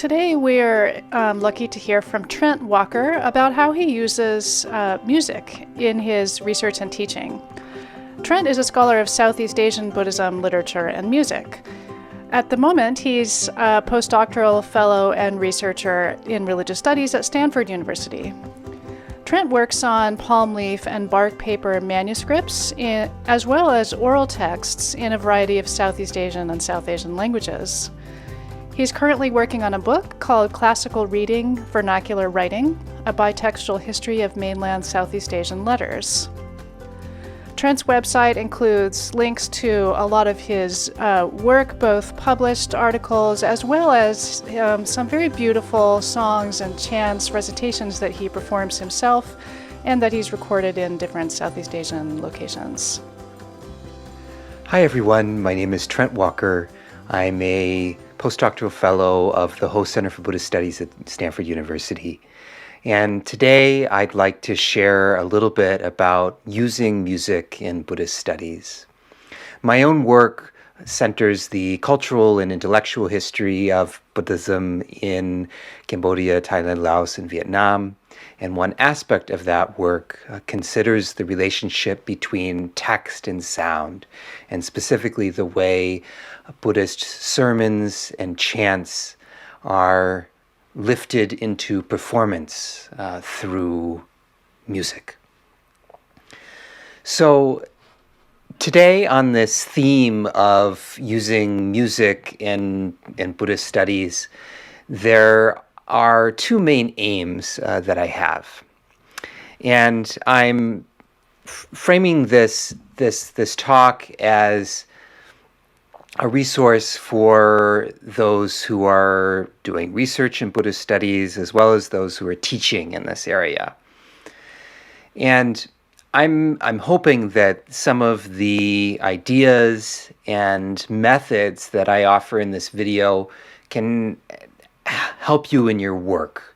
Today we're lucky to hear from Trent Walker about how he uses music in his research and teaching. Trent is a scholar of Southeast Asian Buddhism, literature, and music. At the moment, he's a postdoctoral fellow and researcher in religious studies at Stanford University. Trent works on palm leaf and bark paper manuscripts, as well as oral texts in a variety of Southeast Asian and South Asian languages. He's currently working on a book called Classical Reading, Vernacular Writing, a bitextual history of mainland Southeast Asian letters. Trent's website includes links to a lot of his work, both published articles as well as some very beautiful songs and chants, recitations that he performs himself and that he's recorded in different Southeast Asian locations. Hi everyone, my name is Trent Walker. I'm a postdoctoral fellow of the Ho Center for Buddhist Studies at Stanford University. And today I'd like to share a little bit about using music in Buddhist studies. My own work centers the cultural and intellectual history of Buddhism in Cambodia, Thailand, Laos, and Vietnam. And one aspect of that work considers the relationship between text and sound, and specifically the way Buddhist sermons and chants are lifted into performance through music. So today, on this theme of using music in Buddhist studies, there are two main aims that I have. And I'm framing this talk as a resource for those who are doing research in Buddhist studies, as well as those who are teaching in this area. And I'm hoping that some of the ideas and methods that I offer in this video can help you in your work,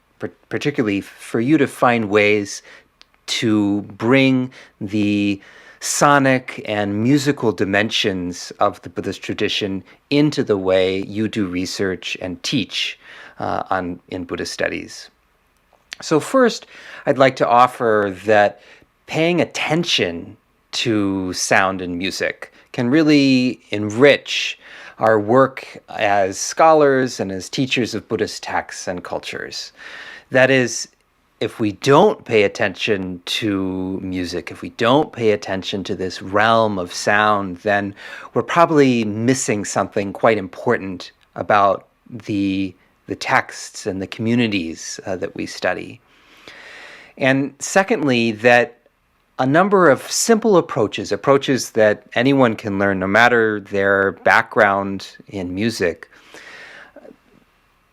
particularly for you to find ways to bring the sonic and musical dimensions of the Buddhist tradition into the way you do research and teach in Buddhist studies. So first, I'd like to offer that paying attention to sound and music can really enrich our work as scholars and as teachers of Buddhist texts and cultures. That is, if we don't pay attention to music, if we don't pay attention to this realm of sound, then we're probably missing something quite important about the texts and the communities that we study. And secondly, that a number of simple approaches that anyone can learn, no matter their background in music,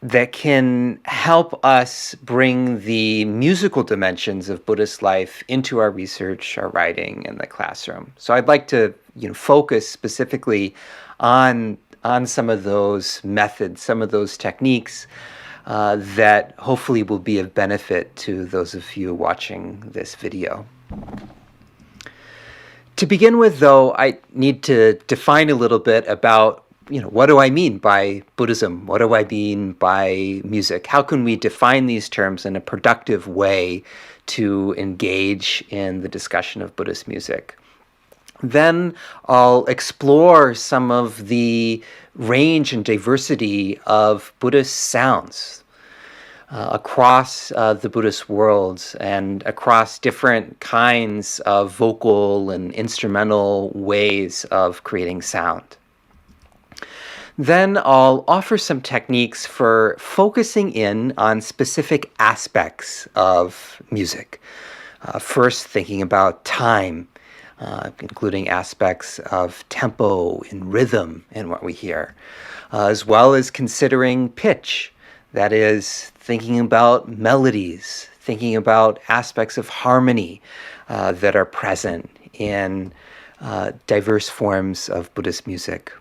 that can help us bring the musical dimensions of Buddhist life into our research, our writing, and the classroom. So I'd like to focus specifically on some of those methods, some of those techniques that hopefully will be of benefit to those of you watching this video. To begin with, though, I need to define a little bit about what do I mean by Buddhism? What do I mean by music? How can we define these terms in a productive way to engage in the discussion of Buddhist music? Then I'll explore some of the range and diversity of Buddhist sounds across the Buddhist worlds and across different kinds of vocal and instrumental ways of creating sound. Then I'll offer some techniques for focusing in on specific aspects of music. First, thinking about time, including aspects of tempo and rhythm in what we hear, as well as considering pitch. That is, thinking about melodies, thinking about aspects of harmony that are present in diverse forms of Buddhist music.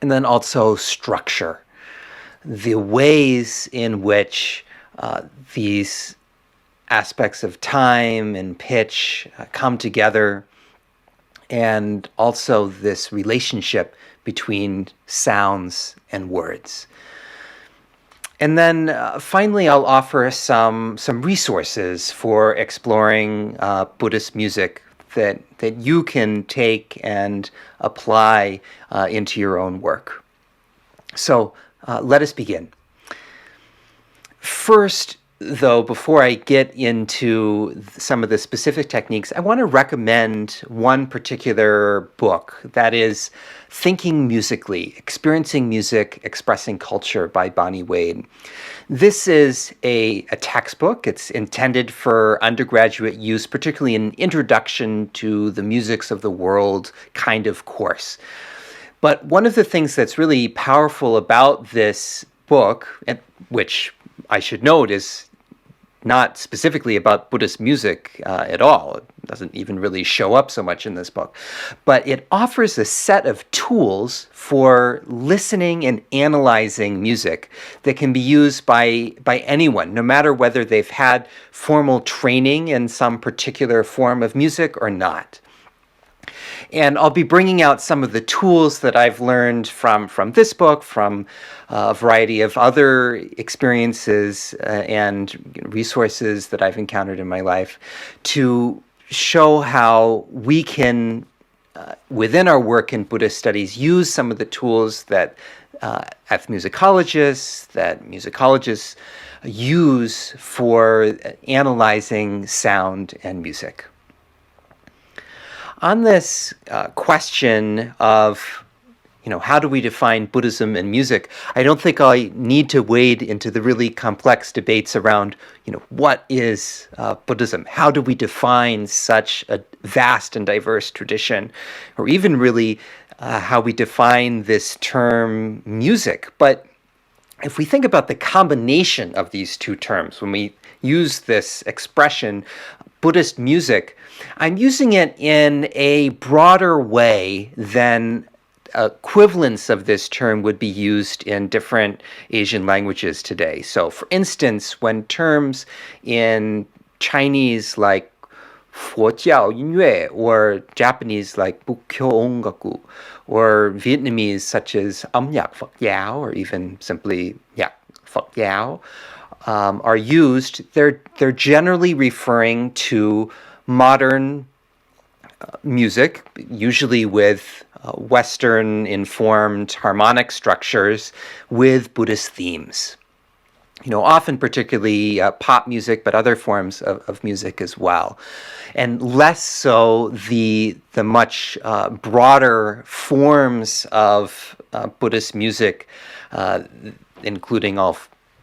And then also structure, the ways in which these aspects of time and pitch come together, and also this relationship between sounds and words. And then finally, I'll offer some resources for exploring Buddhist music that you can take and apply into your own work. So let us begin. First, though, before I get into some of the specific techniques, I want to recommend one particular book, that is Thinking Musically, Experiencing Music, Expressing Culture by Bonnie Wade. This is a textbook. It's intended for undergraduate use, particularly an introduction to the musics of the world kind of course. But one of the things that's really powerful about this book, which I should note is not specifically about Buddhist music at all. It doesn't even really show up so much in this book. But it offers a set of tools for listening and analyzing music that can be used by anyone, no matter whether they've had formal training in some particular form of music or not. And I'll be bringing out some of the tools that I've learned from this book, from a variety of other experiences and resources that I've encountered in my life, to show how we can, within our work in Buddhist studies, use some of the tools that ethnomusicologists, that musicologists use for analyzing sound and music. On this question of, how do we define Buddhism and music, I don't think I need to wade into the really complex debates around, what is Buddhism? How do we define such a vast and diverse tradition? Or even really how we define this term music. But if we think about the combination of these two terms, when we use this expression, Buddhist music, I'm using it in a broader way than equivalents of this term would be used in different Asian languages today. So, for instance, when terms in Chinese like 佛教音乐, or Japanese like Bukkyo Ongaku, or Vietnamese such as Yak Phật Yao, or even simply Yak Phật Yao, are used, they're generally referring to modern music, usually with Western-informed harmonic structures with Buddhist themes. Often particularly pop music, but other forms of music as well. And less so the much broader forms of Buddhist music, including all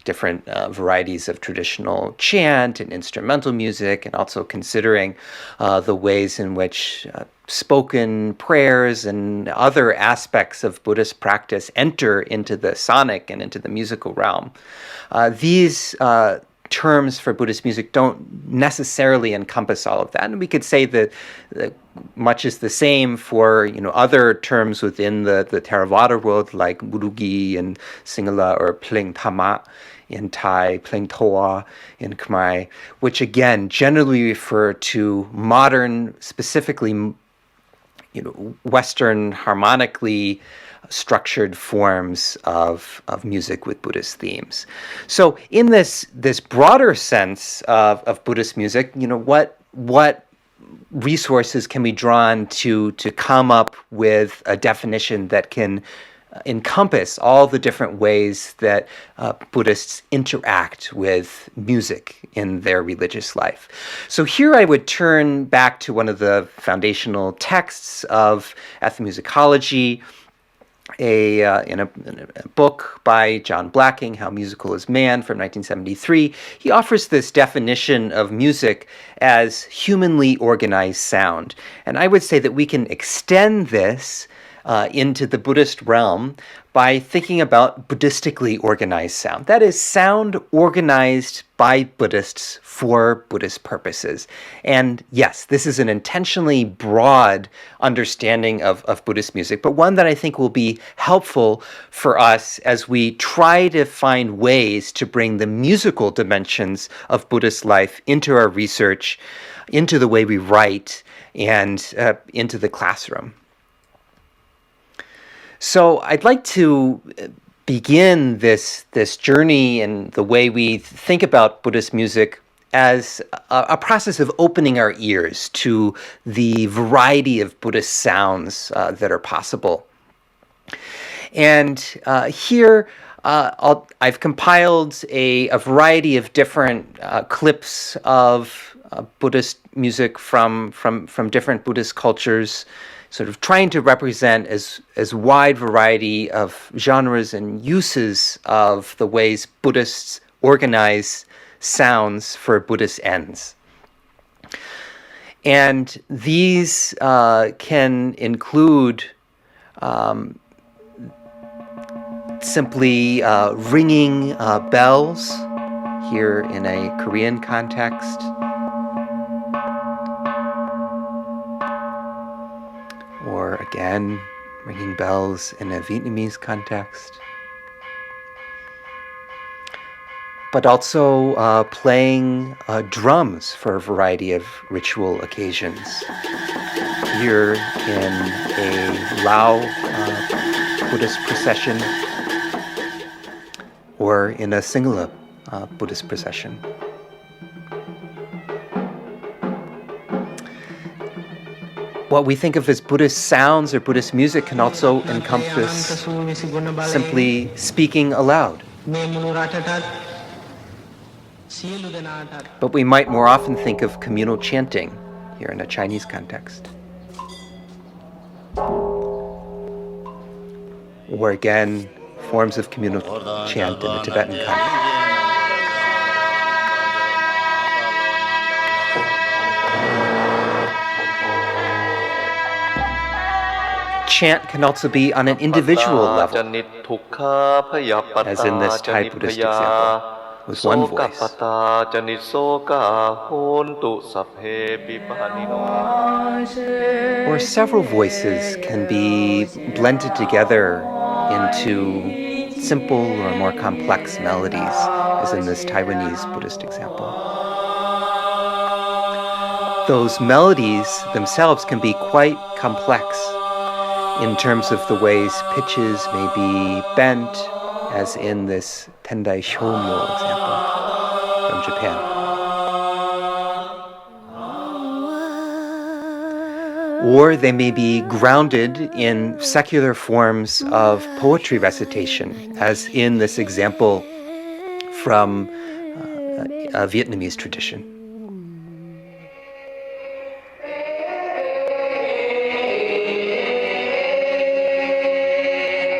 different varieties of traditional chant and instrumental music, and also considering the ways in which spoken prayers and other aspects of Buddhist practice enter into the sonic and into the musical realm. These terms for Buddhist music don't necessarily encompass all of that, and we could say that much is the same for other terms within the Theravada world, like Murugi in Sinhala, or Pling Tama in Thai, Pling Toa in Khmer, which again generally refer to modern, specifically Western harmonically structured forms of music with Buddhist themes. So in this broader sense of Buddhist music, what resources can be drawn to come up with a definition that can encompass all the different ways that Buddhists interact with music in their religious life. So here I would turn back to one of the foundational texts of ethnomusicology, in a book by John Blacking, How Musical is Man, from 1973. He offers this definition of music as humanly organized sound. And I would say that we can extend this into the Buddhist realm by thinking about Buddhistically organized sound. That is, sound organized by Buddhists for Buddhist purposes. And yes, this is an intentionally broad understanding of Buddhist music, but one that I think will be helpful for us as we try to find ways to bring the musical dimensions of Buddhist life into our research, into the way we write, and into the classroom. So I'd like to begin this journey and the way we think about Buddhist music as a process of opening our ears to the variety of Buddhist sounds that are possible. And here I've compiled a variety of different clips of Buddhist music from different Buddhist cultures, sort of trying to represent as wide variety of genres and uses of the ways Buddhists organize sounds for Buddhist ends. And these can include simply ringing bells here in a Korean context, or again, ringing bells in a Vietnamese context, but also playing drums for a variety of ritual occasions. Here in a Lao Buddhist procession, or in a Singhala Buddhist procession. What we think of as Buddhist sounds or Buddhist music can also encompass simply speaking aloud. But we might more often think of communal chanting here in a Chinese context. Or again, forms of communal chant in the Tibetan context. Chant can also be on an individual level, as in this Thai Buddhist example, with one voice. Or several voices can be blended together into simple or more complex melodies, as in this Taiwanese Buddhist example. Those melodies themselves can be quite complex in terms of the ways pitches may be bent, as in this Tendai Shomyo example from Japan. Or they may be grounded in secular forms of poetry recitation, as in this example from a Vietnamese tradition.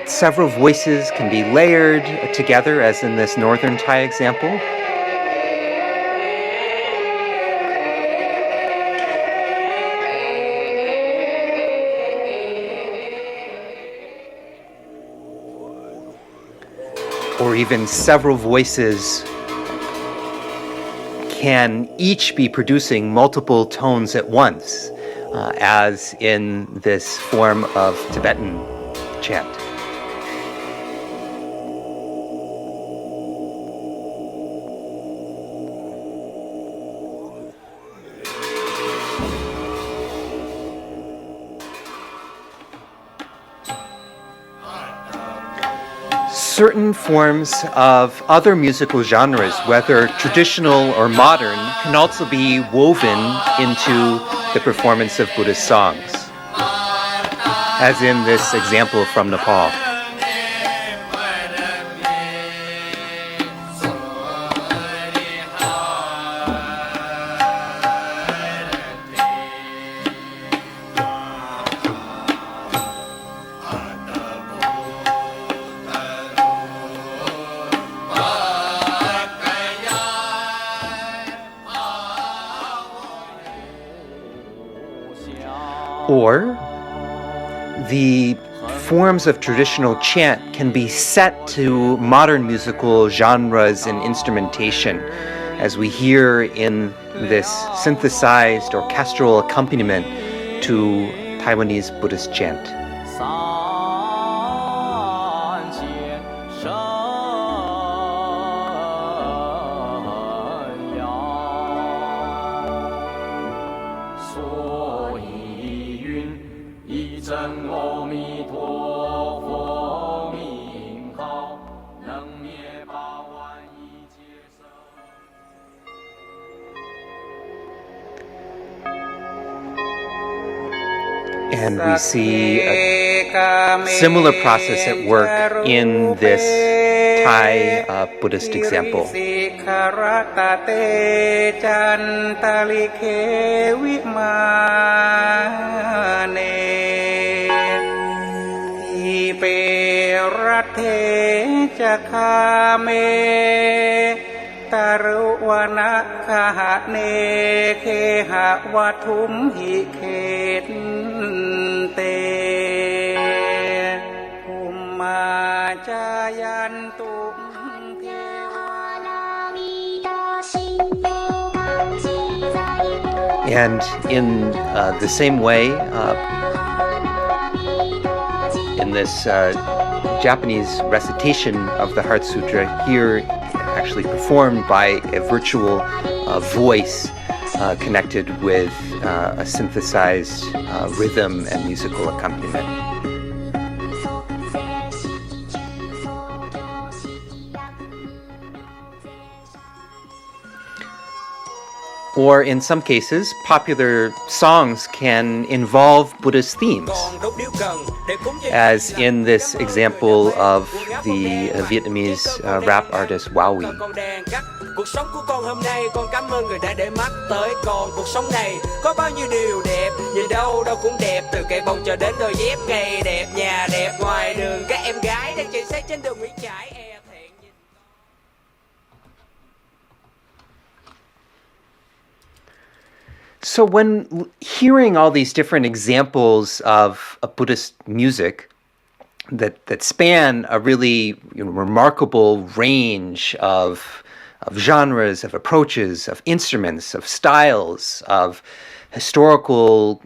Several voices can be layered together, as in this Northern Thai example. Or even several voices can each be producing multiple tones at once, as in this form of Tibetan chant. Certain forms of other musical genres, whether traditional or modern, can also be woven into the performance of Buddhist songs, as in this example from Nepal. Or the forms of traditional chant can be set to modern musical genres and instrumentation, as we hear in this synthesized orchestral accompaniment to Taiwanese Buddhist chant. And we see a similar process at work in this Thai Buddhist example. And in the same way, in this Japanese recitation of the Heart Sutra, here actually performed by a virtual voice connected with a synthesized rhythm and musical accompaniment. Or in some cases, popular songs can involve Buddhist themes, as in this example of the Vietnamese rap artist Wowie. Cuộc sống của con hôm nay con cảm ơn người đã để mắt tới con. Cuộc sống này có bao nhiêu điều đẹp, nhìn đâu đâu cũng đẹp, từ cây bông cho đến đôi dép cây đẹp, nhà đẹp ngoài đường, các em gái đang chạy xe trên đường Nguyễn Trãi. So when hearing all these different examples of Buddhist music that span a really remarkable range of genres, of approaches, of instruments, of styles, of historically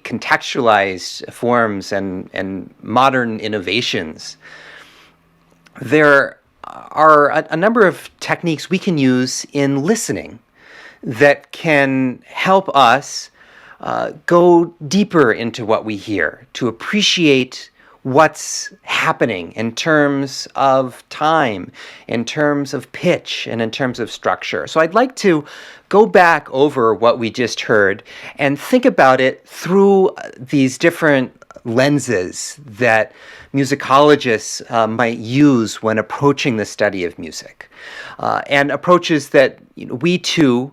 contextualized forms and modern innovations, there are a number of techniques we can use in listening that can help us go deeper into what we hear, to appreciate what's happening in terms of time, in terms of pitch, and in terms of structure. So I'd like to go back over what we just heard and think about it through these different lenses that musicologists might use when approaching the study of music, and approaches that we too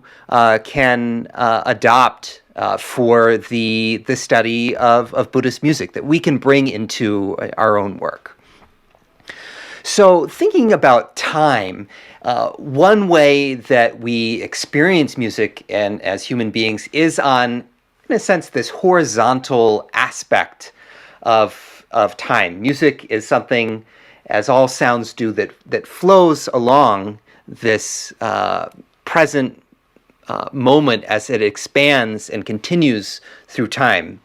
can adopt for the study of Buddhist music, that we can bring into our own work. So thinking about time, one way that we experience music and as human beings is on, in a sense, this horizontal aspect of time. Music is something, as all sounds do, that flows along this present moment as it expands and continues through time.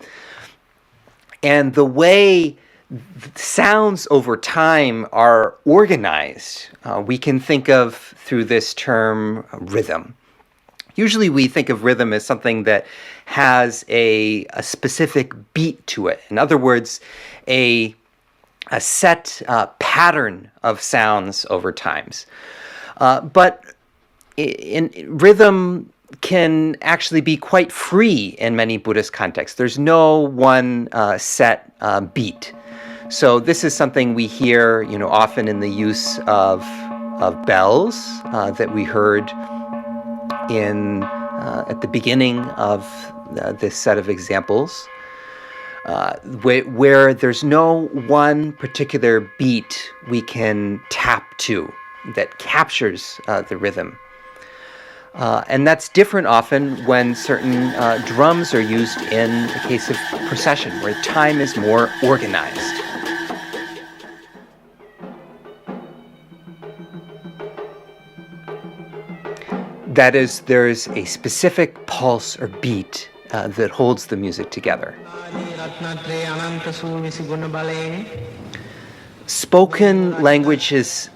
And the way sounds over time are organized, we can think of through this term rhythm. Usually we think of rhythm as something that has a specific beat to it. In other words, a set pattern of sounds over times. But in rhythm can actually be quite free in many Buddhist contexts. There's no one set beat. So this is something we hear, often in the use of bells that we heard in at the beginning of this set of examples, where there's no one particular beat we can tap to that captures the rhythm. And that's different often when certain drums are used in the case of procession, where time is more organized. That is, there's a specific pulse or beat that holds the music together. Spoken language is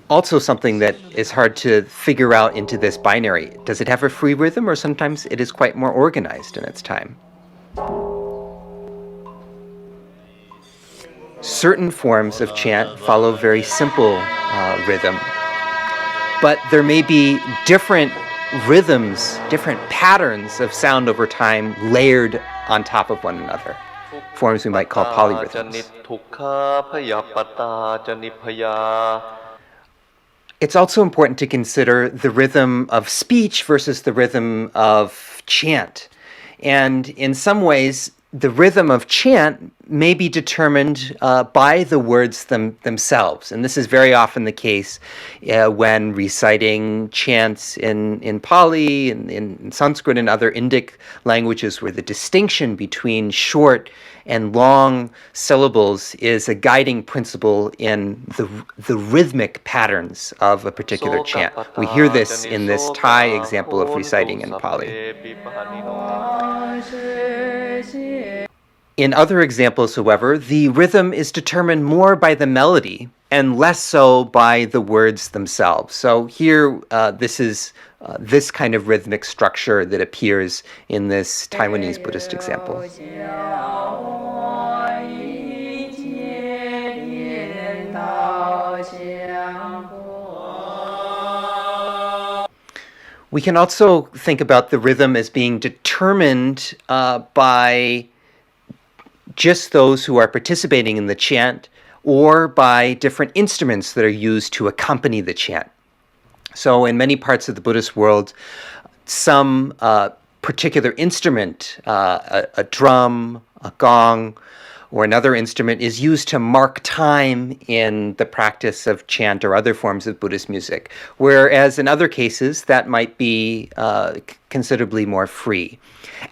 also something that is hard to figure out into this binary. Does it have a free rhythm, or sometimes it is quite more organized in its time? Certain forms of chant follow very simple rhythm, but there may be different rhythms, different patterns of sound over time layered on top of one another, forms we might call polyrhythms. It's also important to consider the rhythm of speech versus the rhythm of chant. And in some ways, the rhythm of chant may be determined by the words themselves. And this is very often the case when reciting chants in Pali, in Sanskrit, and other Indic languages, where the distinction between short and long syllables is a guiding principle in the rhythmic patterns of a particular chant. We hear this in this Thai example of reciting in Pali. In other examples, however, the rhythm is determined more by the melody and less so by the words themselves. So here, this is this kind of rhythmic structure that appears in this Taiwanese Buddhist example. We can also think about the rhythm as being determined by just those who are participating in the chant, or by different instruments that are used to accompany the chant. So in many parts of the Buddhist world, some particular instrument, a drum, a gong, or another instrument is used to mark time in the practice of chant or other forms of Buddhist music, whereas in other cases that might be considerably more free.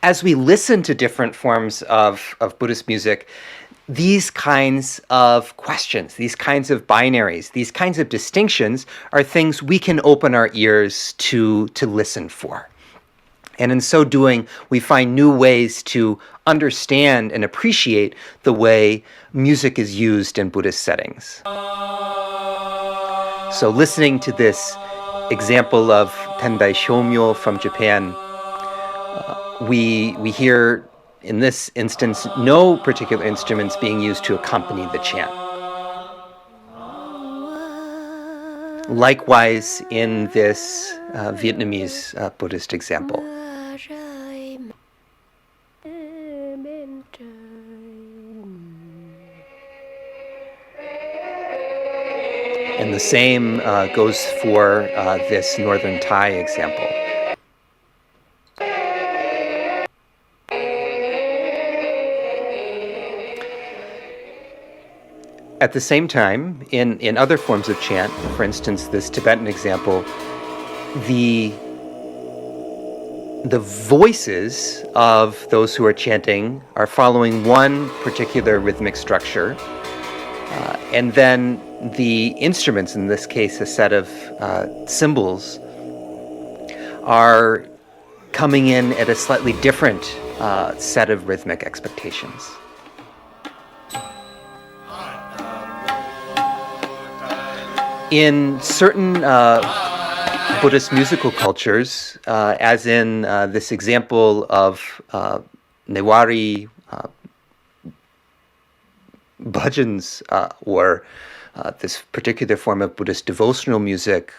As we listen to different forms of Buddhist music, these kinds of questions, these kinds of binaries, these kinds of distinctions are things we can open our ears to listen for. And in so doing, we find new ways to understand and appreciate the way music is used in Buddhist settings. So listening to this example of Tendai Shomyo from Japan, we hear, in this instance, no particular instruments being used to accompany the chant. Likewise, in this Vietnamese Buddhist example. And the same goes for this Northern Thai example. At the same time, in other forms of chant, for instance, this Tibetan example, the voices of those who are chanting are following one particular rhythmic structure, and then the instruments, in this case a set of cymbals, are coming in at a slightly different set of rhythmic expectations. In certain Buddhist musical cultures, as in this example of Newari bhajans, or this particular form of Buddhist devotional music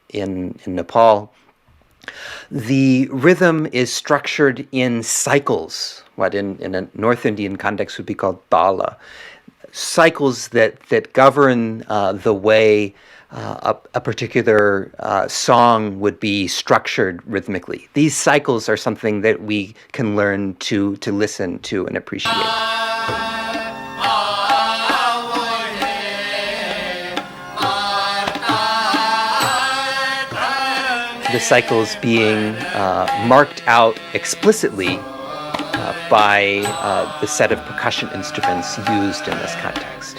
in Nepal, the rhythm is structured in cycles, what in a North Indian context would be called tala. Cycles that govern the way a particular song would be structured rhythmically. These cycles are something that we can learn to listen to and appreciate. The cycles being marked out explicitly by the set of percussion instruments used in this context.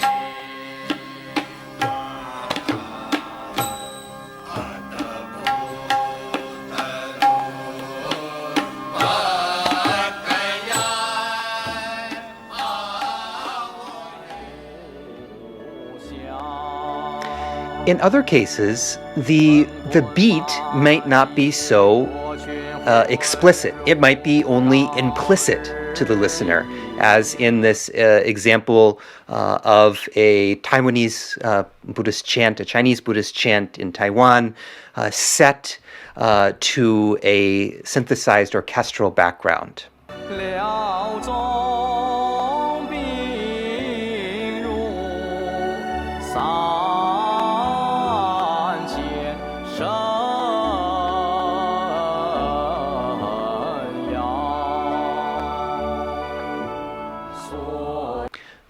In other cases, the beat might not be so explicit. It might be only implicit to the listener, as in this example of a Taiwanese Buddhist chant, a Chinese Buddhist chant in Taiwan, set to a synthesized orchestral background. 了总兵入三千神阳。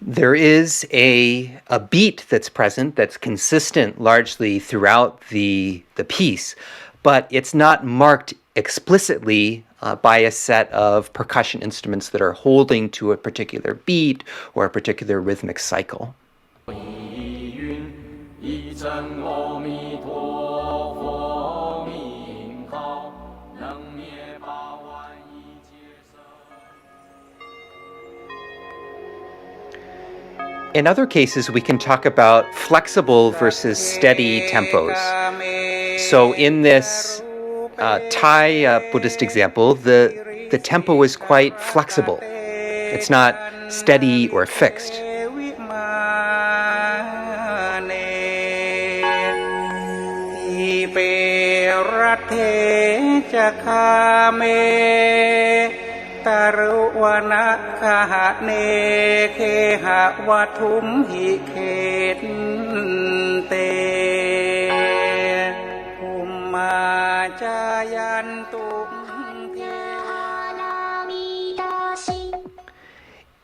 There is a beat that's present that's consistent largely throughout the piece, but it's not marked explicitly by a set of percussion instruments that are holding to a particular beat or a particular rhythmic cycle. 一真阿弥陀佛名号，能灭八万一劫生。 In other cases, we can talk about flexible versus steady tempos. So in this Thai Buddhist example, the tempo is quite flexible. It's not steady or fixed.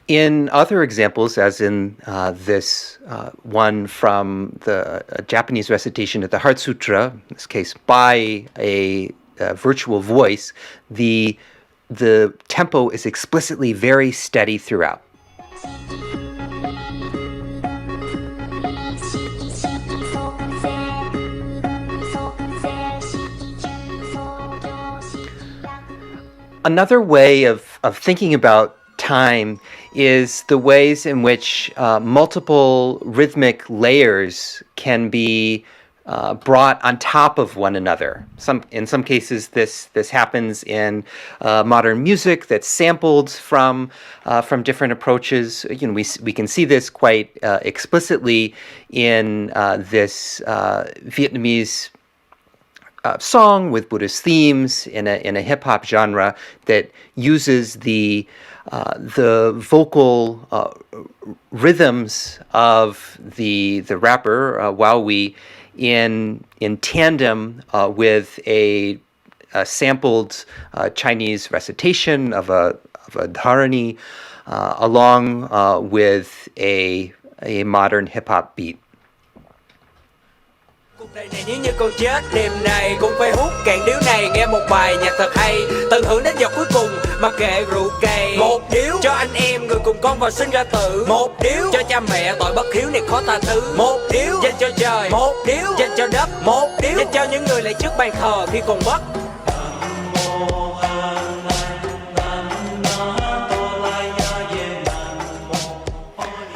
In other examples, as in this one from the Japanese recitation of the Heart Sutra, in this case by a virtual voice, the tempo is explicitly very steady throughout. Another way of thinking about time is the ways in which multiple rhythmic layers can be brought on top of one another. In some cases, this happens in modern music that's sampled from different approaches. You know, we can see this quite explicitly in this Vietnamese song with Buddhist themes in a hip hop genre that uses the vocal rhythms of the rapper while we in tandem with a sampled Chinese recitation of a dharani along with a modern hip hop beat. Cuộc đời này như con chết đêm này cũng phải hút cạn điếu này, nghe một bài nhạc thật hay tận hưởng đến giọt cuối cùng mặc kệ rượu cay. Một điếu cho anh em người cùng con vào sinh ra tử, một điếu cho cha mẹ tội bất hiếu này khó tha thứ, một điếu dành cho trời, một điếu dành cho đất, một điếu dành cho những người lại trước bàn thờ khi còn bất.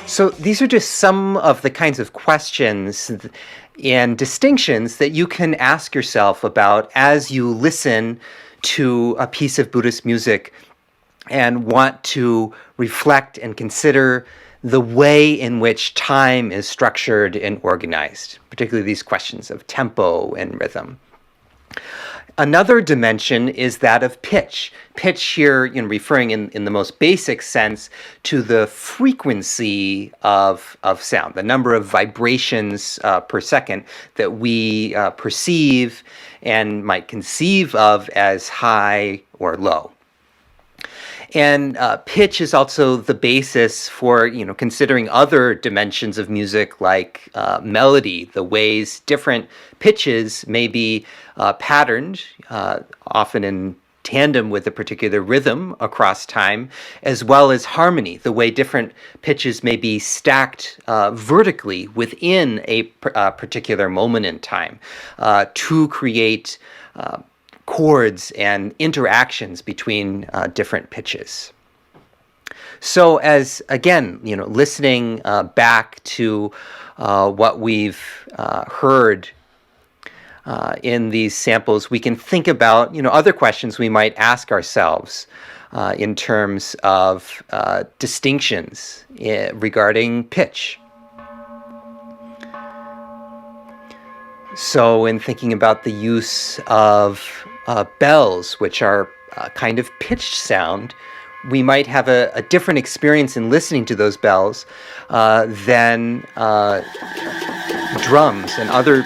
So these are just some of the kinds of questions and distinctions that you can ask yourself about as you listen to a piece of Buddhist music and want to reflect and consider the way in which time is structured and organized, particularly these questions of tempo and rhythm. Another dimension is that of pitch. Pitch here, referring in the most basic sense to the frequency of sound, the number of vibrations per second that we perceive and might conceive of as high or low. And pitch is also the basis for, considering other dimensions of music like melody, the ways different pitches may be patterned, often in tandem with a particular rhythm across time, as well as harmony, the way different pitches may be stacked vertically within a particular moment in time to create chords and interactions between different pitches. So as, again, listening back to what we've heard in these samples, we can think about, other questions we might ask ourselves in terms of distinctions regarding pitch. So in thinking about the use of bells, which are a kind of pitched sound, we might have a different experience in listening to those bells than drums and other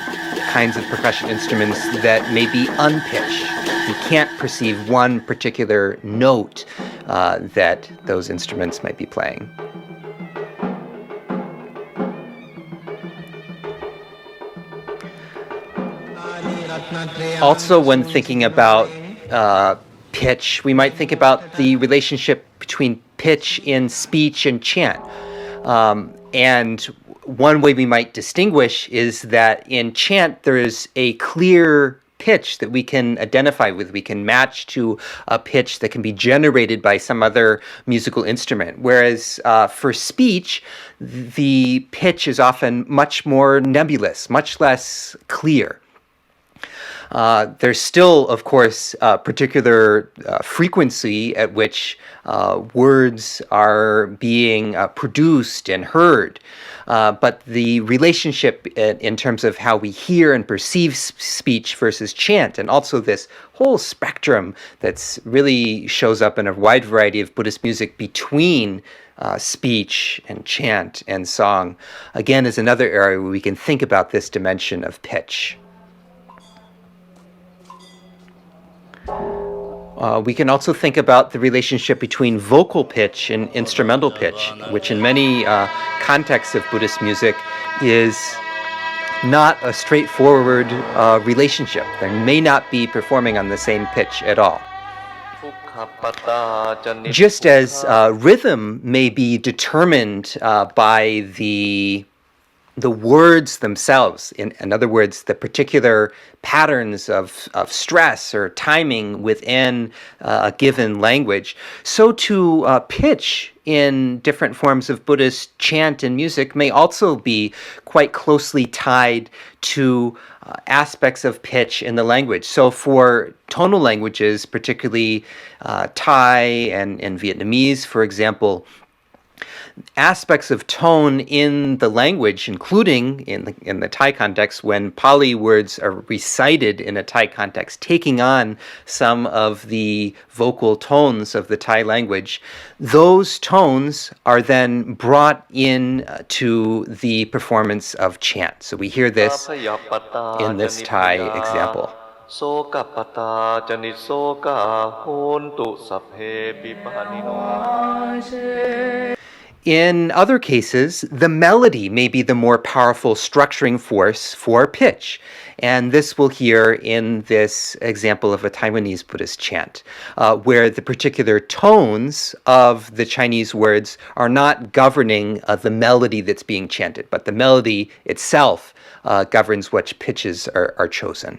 kinds of percussion instruments that may be unpitched. We can't perceive one particular note that those instruments might be playing. Also, when thinking about pitch, we might think about the relationship between pitch in speech and chant. And one way we might distinguish is that in chant, there is a clear pitch that we can identify with. We can match to a pitch that can be generated by some other musical instrument. Whereas for speech, the pitch is often much more nebulous, much less clear. There's still, of course, a particular frequency at which words are being produced and heard. But the relationship in terms of how we hear and perceive speech versus chant, and also this whole spectrum that's really shows up in a wide variety of Buddhist music between speech and chant and song, again, is another area where we can think about this dimension of pitch. We can also think about the relationship between vocal pitch and instrumental pitch, which in many contexts of Buddhist music is not a straightforward relationship. They may not be performing on the same pitch at all. Just as rhythm may be determined by the words themselves, in other words, the particular patterns of stress or timing within a given language, so too pitch in different forms of Buddhist chant and music may also be quite closely tied to aspects of pitch in the language. So for tonal languages, particularly Thai and Vietnamese, for example, aspects of tone in the language, including in the Thai context, when Pali words are recited in a Thai context, taking on some of the vocal tones of the Thai language, those tones are then brought in to the performance of chant. So we hear this in this Thai example. In other cases, the melody may be the more powerful structuring force for pitch. And this we'll hear in this example of a Taiwanese Buddhist chant, where the particular tones of the Chinese words are not governing the melody that's being chanted, but the melody itself governs which pitches are chosen.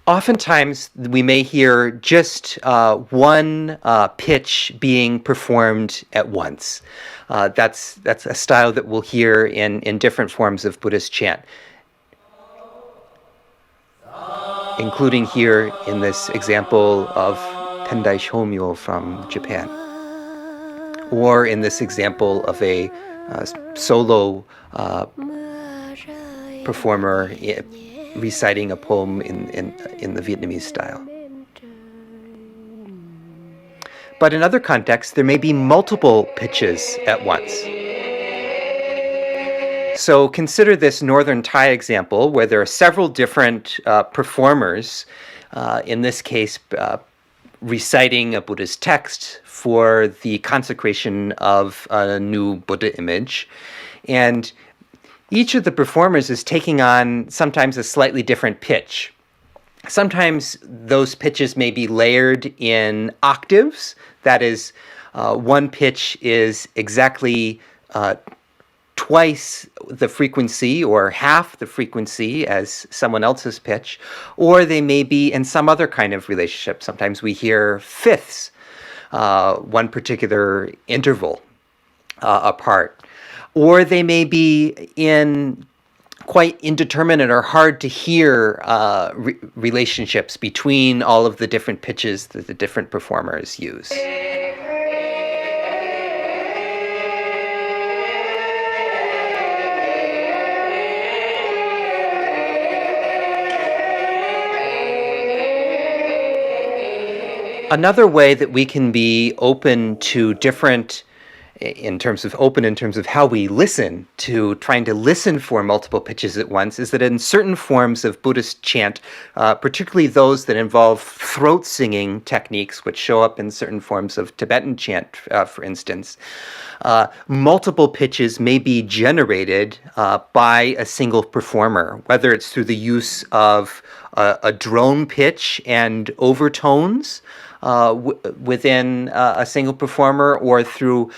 Oftentimes, we may hear just one pitch being performed at once. That's a style that we'll hear in different forms of Buddhist chant, including here in this example of Tendai Shomyo from Japan, or in this example of a solo performer reciting a poem in the Vietnamese style. But in other contexts, there may be multiple pitches at once. So consider this Northern Thai example where there are several different performers, in this case reciting a Buddhist text for the consecration of a new Buddha image. And each of the performers is taking on sometimes a slightly different pitch. Sometimes those pitches may be layered in octaves. That is, one pitch is exactly twice the frequency or half the frequency as someone else's pitch, or they may be in some other kind of relationship. Sometimes we hear fifths, one particular interval apart. Or they may be in quite indeterminate or hard to hear relationships between all of the different pitches that the different performers use. Another way that we can be open to different, in terms of how we listen, to trying to listen for multiple pitches at once, is that in certain forms of Buddhist chant, particularly those that involve throat singing techniques, which show up in certain forms of Tibetan chant, for instance, multiple pitches may be generated by a single performer, whether it's through the use of a drone pitch and overtones within a single performer, or through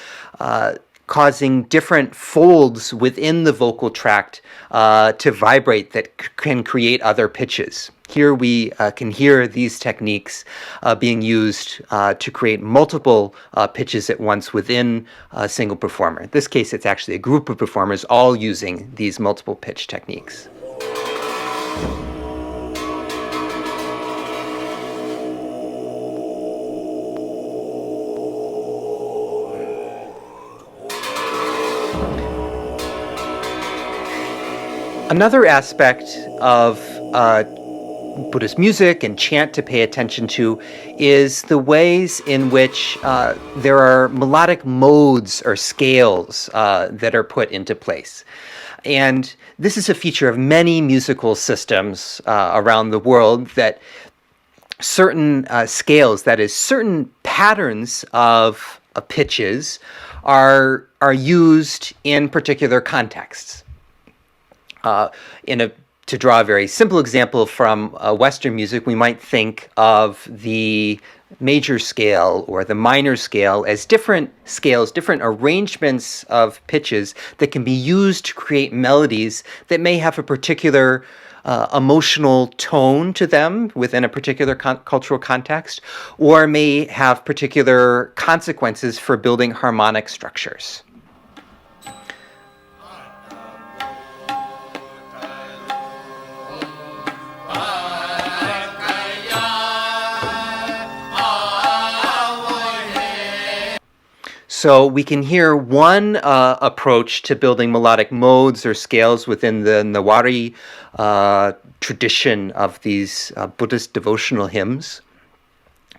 causing different folds within the vocal tract to vibrate that can create other pitches. Here we can hear these techniques being used to create multiple pitches at once within a single performer. In this case, it's actually a group of performers all using these multiple pitch techniques. Another aspect of Buddhist music and chant to pay attention to is the ways in which there are melodic modes or scales that are put into place. And this is a feature of many musical systems around the world, that certain scales, that is, certain patterns of pitches, are used in particular contexts. To draw a very simple example from Western music, we might think of the major scale or the minor scale as different scales, different arrangements of pitches that can be used to create melodies that may have a particular emotional tone to them within a particular cultural context, or may have particular consequences for building harmonic structures. So we can hear one approach to building melodic modes or scales within the Nawari tradition of these Buddhist devotional hymns.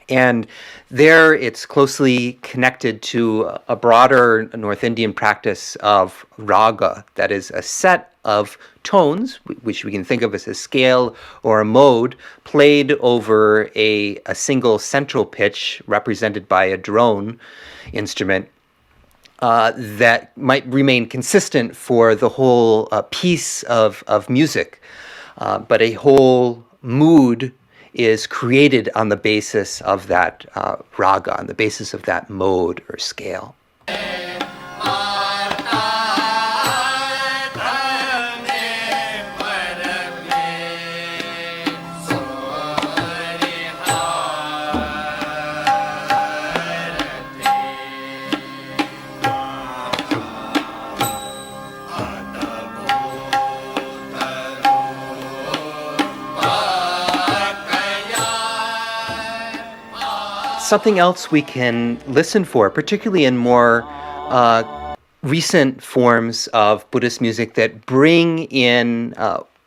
And there it's closely connected to a broader North Indian practice of raga, that is a set of tones, which we can think of as a scale or a mode, played over a single central pitch represented by a drone instrument that might remain consistent for the whole piece of music. But a whole mood is created on the basis of that raga, on the basis of that mode or scale. Something else we can listen for, particularly in more recent forms of Buddhist music that bring in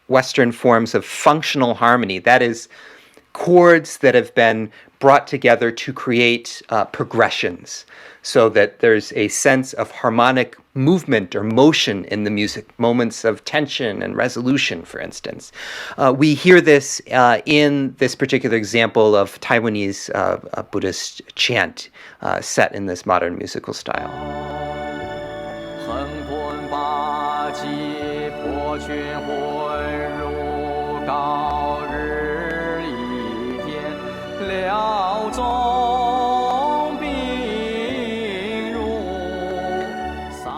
Western forms of functional harmony, that is, chords that have been brought together to create progressions, so that there's a sense of harmonic movement or motion in the music, moments of tension and resolution, for instance. We hear this in this particular example of Taiwanese Buddhist chant set in this modern musical style.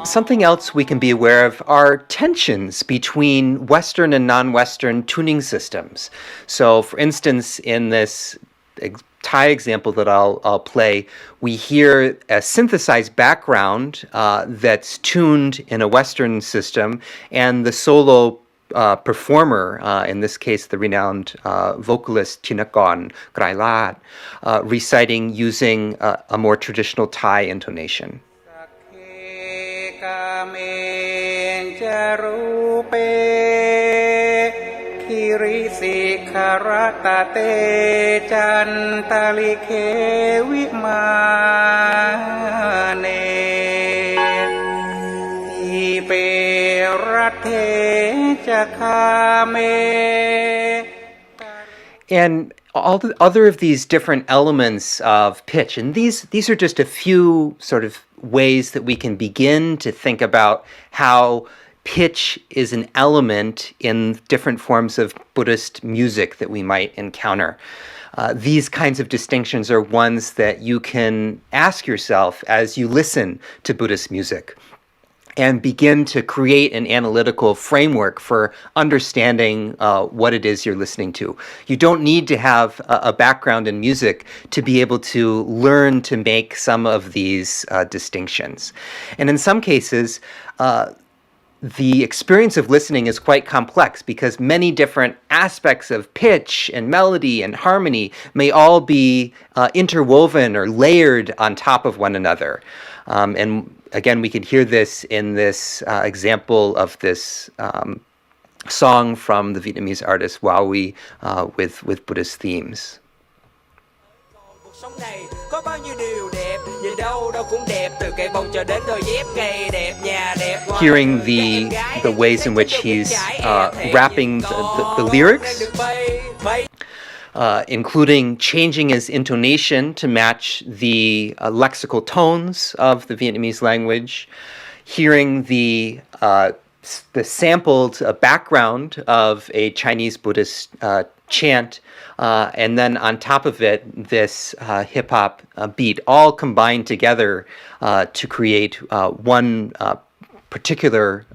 Something else we can be aware of are tensions between Western and non-Western tuning systems. So, for instance, in this Thai example that I'll play, we hear a synthesized background that's tuned in a Western system, and the solo performer, in this case the renowned vocalist Thinakorn Grailat, reciting using a more traditional Thai intonation. รตะเตจันตะลิเควิมาเนทีเปรัตเทจะคาเม And all the other of these different elements of pitch, and these are just a few sort of ways that we can begin to think about how pitch is an element in different forms of Buddhist music that we might encounter. These kinds of distinctions are ones that you can ask yourself as you listen to Buddhist music, and begin to create an analytical framework for understanding what it is you're listening to. You don't need to have a background in music to be able to learn to make some of these distinctions. And in some cases, the experience of listening is quite complex because many different aspects of pitch and melody and harmony may all be interwoven or layered on top of one another. And again, we could hear this in this example of this song from the Vietnamese artist Wowie with Buddhist themes. Hearing the ways in which he's rapping the lyrics, including changing his intonation to match the lexical tones of the Vietnamese language, hearing the sampled background of a Chinese Buddhist chant, and then on top of it, this hip-hop beat, all combined together to create one particular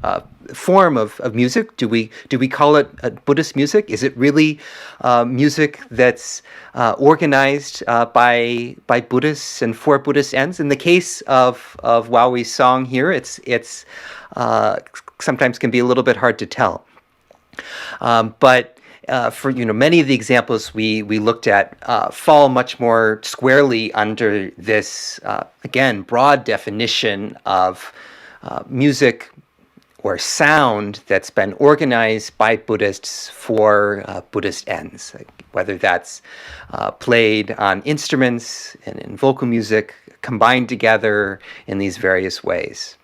form of music. Do we call it Buddhist music? Is it really music that's organized by Buddhists and for Buddhist ends? In the case of Wowie's song here, it's sometimes can be a little bit hard to tell. But for many of the examples we looked at fall much more squarely under this again broad definition of music or sound that's been organized by Buddhists for Buddhist ends, whether that's played on instruments and in vocal music, combined together in these various ways.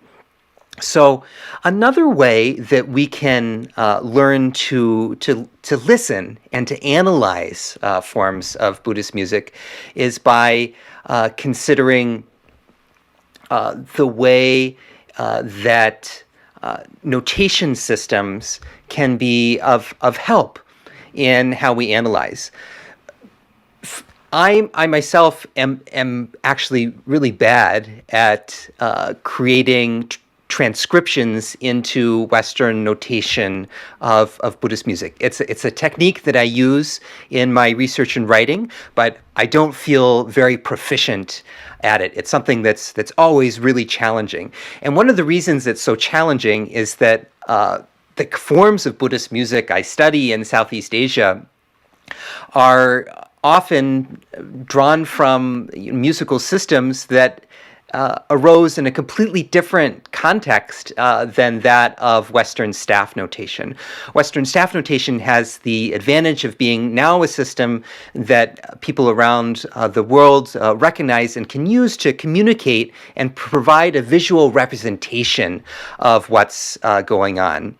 So another way that we can learn to listen and to analyze forms of Buddhist music is by considering the way that notation systems can be of help in how we analyze. I myself am actually really bad at creating transcriptions into Western notation of Buddhist music. It's a technique that I use in my research and writing, but I don't feel very proficient at it. It's something that's always really challenging. And one of the reasons it's so challenging is that the forms of Buddhist music I study in Southeast Asia are often drawn from musical systems that arose in a completely different context than that of Western staff notation. Western staff notation has the advantage of being now a system that people around the world recognize and can use to communicate and provide a visual representation of what's going on.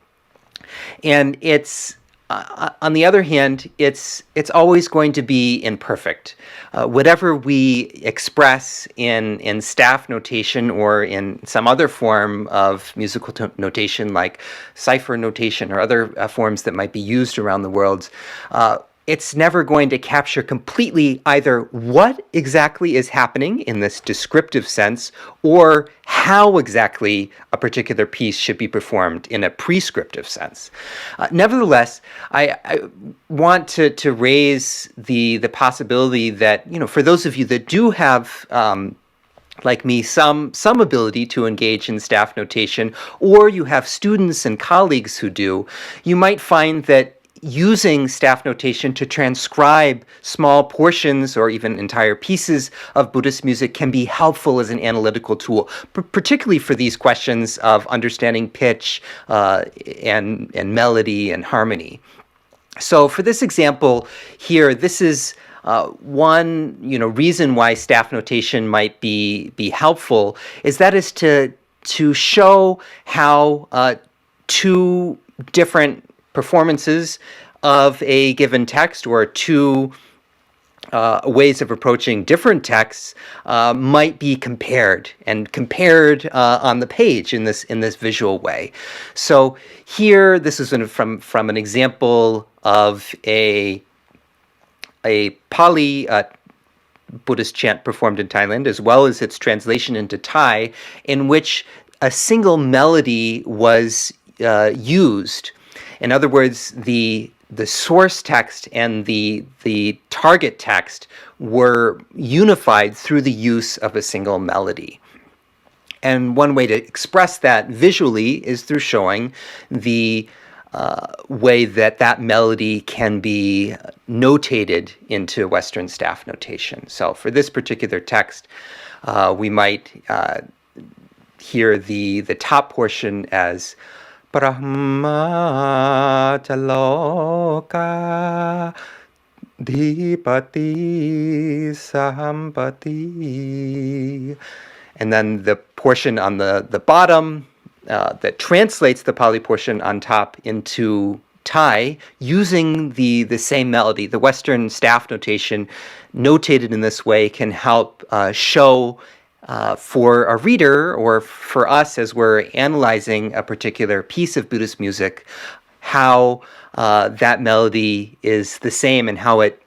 And it's on the other hand, it's always going to be imperfect. Whatever we express in staff notation or in some other form of musical notation like cipher notation or other forms that might be used around the world, it's never going to capture completely either what exactly is happening in this descriptive sense or how exactly a particular piece should be performed in a prescriptive sense. Nevertheless, I want to raise the possibility that, for those of you that do have like me, some ability to engage in staff notation, or you have students and colleagues who do, you might find that using staff notation to transcribe small portions or even entire pieces of Buddhist music can be helpful as an analytical tool, particularly for these questions of understanding pitch and melody and harmony. So for this example here, this is one reason why staff notation might be helpful is to show how two different performances of a given text, or two ways of approaching different texts, might be compared on the page in this visual way. So here, this is from an example of a Pali Buddhist chant performed in Thailand, as well as its translation into Thai, in which a single melody was used. In other words, the source text and the target text were unified through the use of a single melody. And one way to express that visually is through showing the way that melody can be notated into Western staff notation. So for this particular text, we might hear the top portion as Brahma Chaloka Dhipati Sahampati. And then the portion on the bottom that translates the Pali portion on top into Thai using the same melody. The Western staff notation notated in this way can help show for a reader, or for us as we're analyzing a particular piece of Buddhist music, how that melody is the same and how it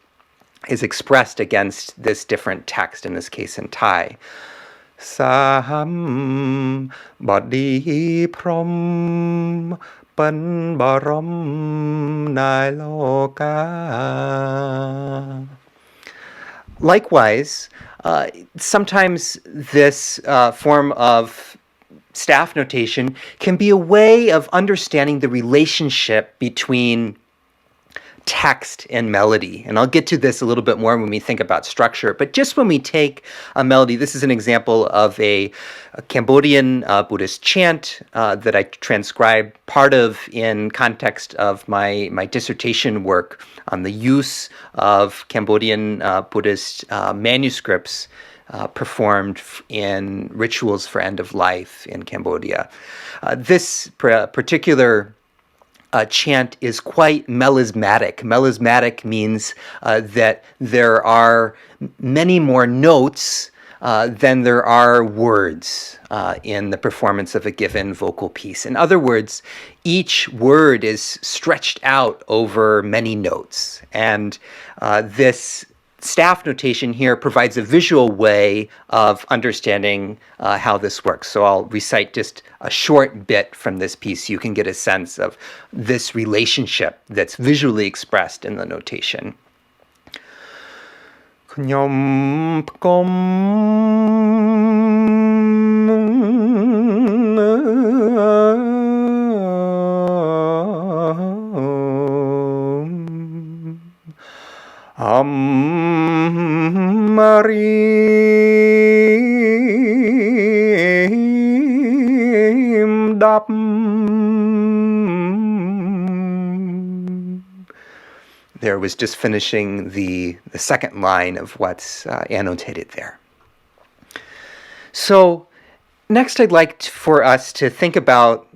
is expressed against this different text, in this case in Thai. Saham Badi Prom Pan Barom Nailoka. Likewise, sometimes this form of staff notation can be a way of understanding the relationship between text and melody. And I'll get to this a little bit more when we think about structure. But just when we take a melody, this is an example of a Cambodian Buddhist chant that I transcribed part of in context of my dissertation work on the use of Cambodian Buddhist manuscripts performed in rituals for end of life in Cambodia. This particular chant is quite melismatic. Melismatic means that there are many more notes than there are words in the performance of a given vocal piece. In other words, each word is stretched out over many notes. And this staff notation here provides a visual way of understanding how this works. So I'll recite just a short bit from this piece. You can get a sense of this relationship that's visually expressed in the notation. Knyom Marim Dap. There was just finishing the second line of what's annotated there. So next I'd like for us to think about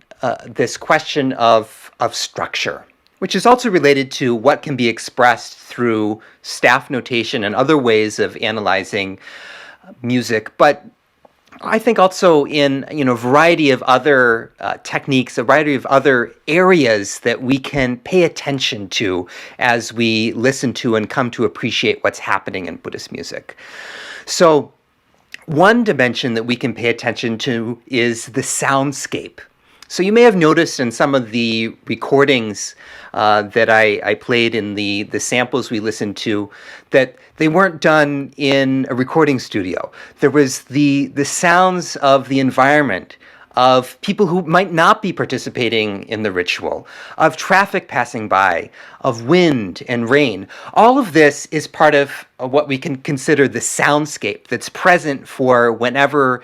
this question of structure, which is also related to what can be expressed through staff notation and other ways of analyzing music, but I think also in a variety of other techniques, a variety of other areas that we can pay attention to as we listen to and come to appreciate what's happening in Buddhist music. So one dimension that we can pay attention to is the soundscape. So you may have noticed in some of the recordings that I played in the samples we listened to that they weren't done in a recording studio. There was the sounds of the environment, of people who might not be participating in the ritual, of traffic passing by, of wind and rain. All of this is part of what we can consider the soundscape that's present for whenever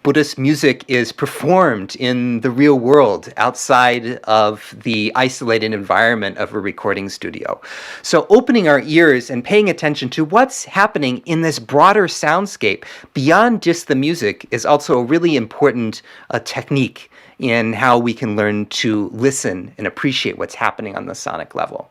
Buddhist music is performed in the real world outside of the isolated environment of a recording studio. So opening our ears and paying attention to what's happening in this broader soundscape beyond just the music is also a really important technique in how we can learn to listen and appreciate what's happening on the sonic level.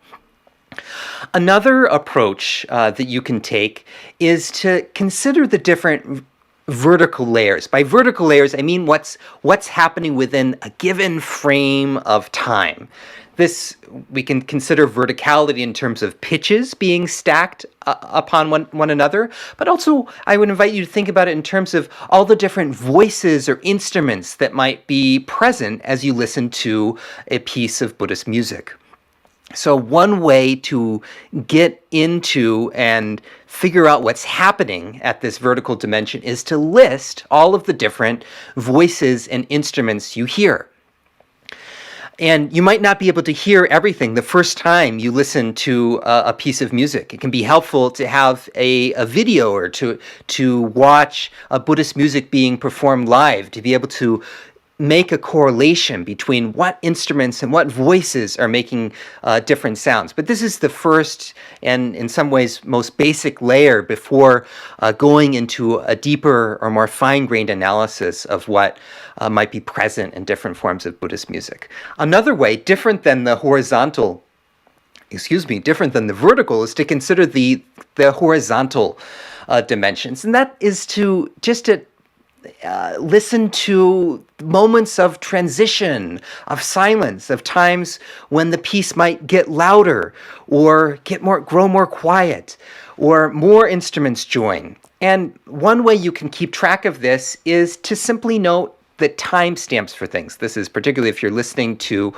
Another approach that you can take is to consider the different vertical layers. By vertical layers, I mean what's happening within a given frame of time. This, we can consider verticality in terms of pitches being stacked upon one another, but also I would invite you to think about it in terms of all the different voices or instruments that might be present as you listen to a piece of Buddhist music. So one way to get into and figure out what's happening at this vertical dimension is to list all of the different voices and instruments you hear. And you might not be able to hear everything the first time you listen to a piece of music. It can be helpful to have a video or to watch a Buddhist music being performed live, to be able to make a correlation between what instruments and what voices are making different sounds. But this is the first and in some ways most basic layer before going into a deeper or more fine-grained analysis of what might be present in different forms of Buddhist music. Another way, different than the vertical, is to consider the horizontal dimensions. And that is to listen to moments of transition, of silence, of times when the piece might get louder or grow more quiet, or more instruments join. And one way you can keep track of this is to simply note the timestamps for things. This is particularly if you're listening to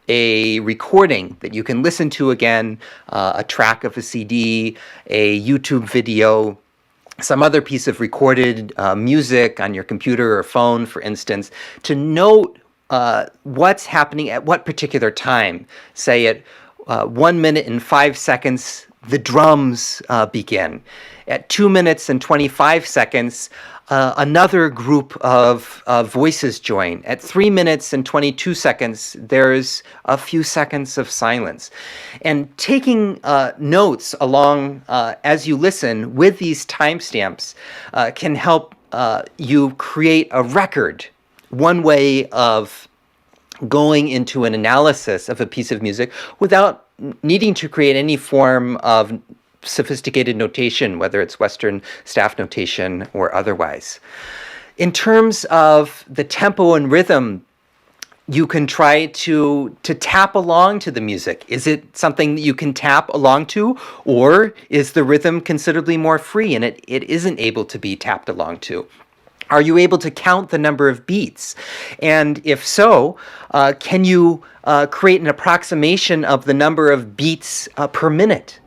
a recording that you can listen to again, a track of a CD, a YouTube video, some other piece of recorded music on your computer or phone, for instance, to note what's happening at what particular time. Say at 1 minute and 5 seconds, the drums begin. At 2 minutes and 25 seconds, another group of voices join. At 3 minutes and 22 seconds, there's a few seconds of silence. And taking notes along as you listen with these timestamps can help you create a record. One way of going into an analysis of a piece of music without needing to create any form of sophisticated notation, whether it's Western staff notation or otherwise. In terms of the tempo and rhythm, you can try to tap along to the music. Is it something that you can tap along to, or is the rhythm considerably more free and it isn't able to be tapped along to? Are you able to count the number of beats? And if so, can you create an approximation of the number of beats per minute?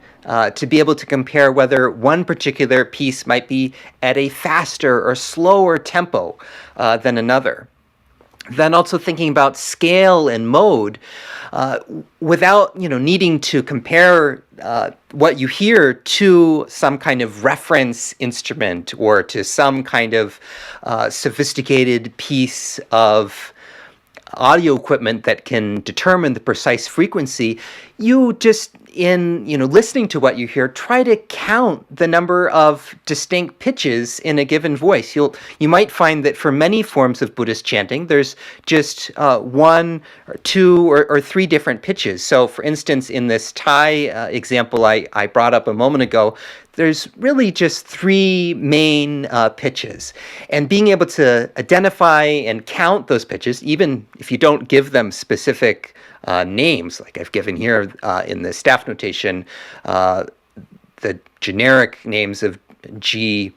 To be able to compare whether one particular piece might be at a faster or slower tempo than another. Then also thinking about scale and mode, without needing to compare what you hear to some kind of reference instrument or to some kind of sophisticated piece of audio equipment that can determine the precise frequency. You just, in listening to what you hear, try to count the number of distinct pitches in a given voice. You might find that for many forms of Buddhist chanting, there's just one or two or three different pitches. So for instance, in this Thai example I brought up a moment ago, there's really just three main pitches. And being able to identify and count those pitches, even if you don't give them specific names, like I've given here in the staff notation, the generic names of G,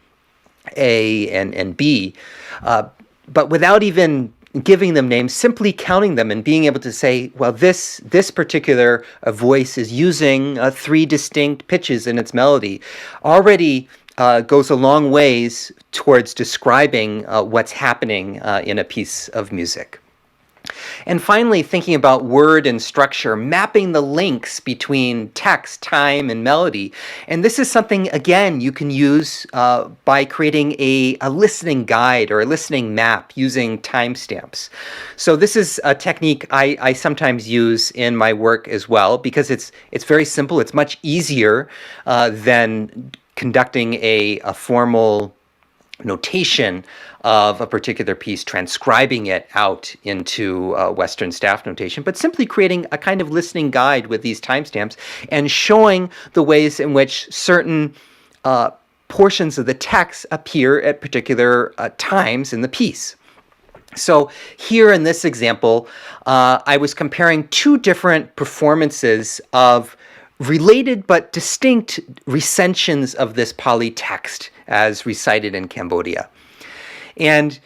A, and B, but without even giving them names, simply counting them and being able to say, well, this particular voice is using three distinct pitches in its melody, already goes a long ways towards describing what's happening in a piece of music. And finally, thinking about word and structure, mapping the links between text, time, and melody. And this is something, again, you can use by creating a listening guide or a listening map using timestamps. So this is a technique I sometimes use in my work as well, because it's very simple. It's much easier than conducting a formal notation of a particular piece, transcribing it out into Western staff notation, but simply creating a kind of listening guide with these timestamps and showing the ways in which certain portions of the text appear at particular times in the piece. So here in this example, I was comparing two different performances of related but distinct recensions of this Pali text as recited in Cambodia. And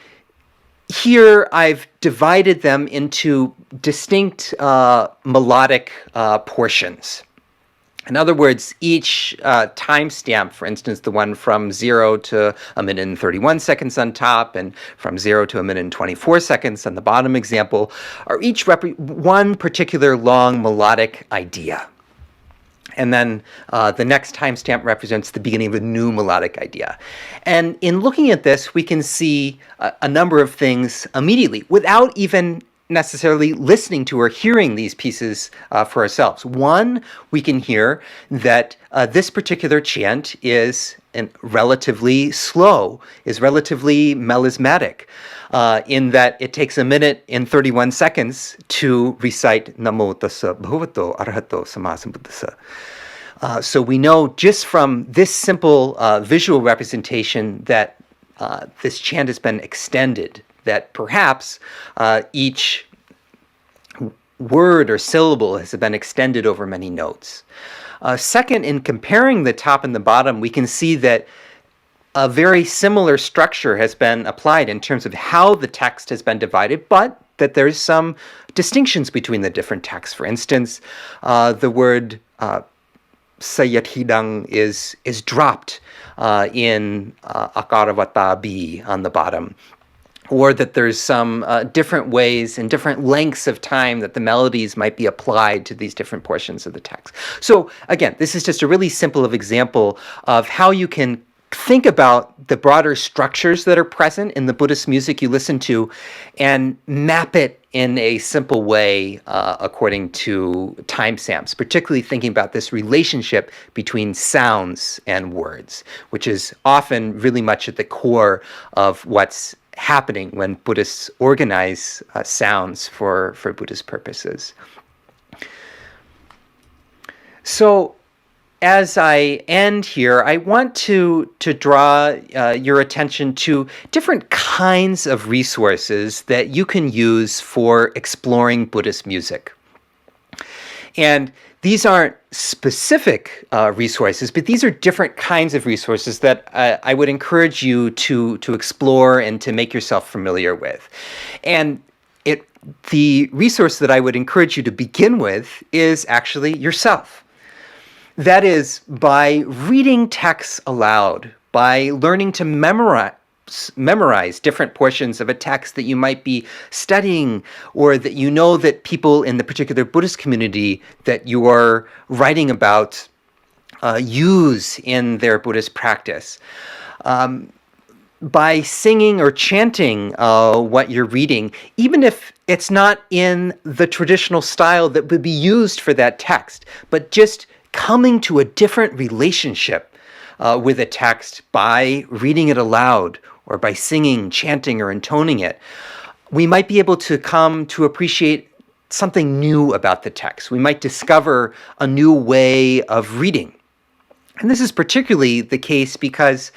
here I've divided them into distinct melodic portions. In other words, each timestamp, for instance, the one from 0 to a minute and 31 seconds on top and from 0 to a minute and 24 seconds on the bottom example, are each one particular long melodic idea. And then the next timestamp represents the beginning of a new melodic idea. And in looking at this, we can see a number of things immediately without even necessarily listening to or hearing these pieces for ourselves. One, we can hear that this particular chant is relatively slow, is relatively melismatic, in that it takes a minute and 31 seconds to recite Namo Tassa Bhagavato Arahato Sammasambuddhassa. So we know just from this simple visual representation that this chant has been extended, that perhaps each word or syllable has been extended over many notes. Second, in comparing the top and the bottom, we can see that a very similar structure has been applied in terms of how the text has been divided, but that there's some distinctions between the different texts. For instance, the word Sayathidang is dropped in Akaravata B on the bottom, or that there's some different ways and different lengths of time that the melodies might be applied to these different portions of the text. So again, this is just a really simple example of how you can think about the broader structures that are present in the Buddhist music you listen to and map it in a simple way according to timestamps, particularly thinking about this relationship between sounds and words, which is often really much at the core of what's happening when Buddhists organize sounds for Buddhist purposes. So as I end here, I want to draw your attention to different kinds of resources that you can use for exploring Buddhist music. And these aren't specific resources, but these are different kinds of resources that I would encourage you to explore and to make yourself familiar with. And the resource that I would encourage you to begin with is actually yourself. That is, by reading texts aloud, by learning to memorize different portions of a text that you might be studying, or that you know that people in the particular Buddhist community that you are writing about use in their Buddhist practice. By singing or chanting what you're reading, even if it's not in the traditional style that would be used for that text, but just coming to a different relationship with a text by reading it aloud or by singing, chanting, or intoning it, we might be able to come to appreciate something new about the text. We might discover a new way of reading. And this is particularly the case because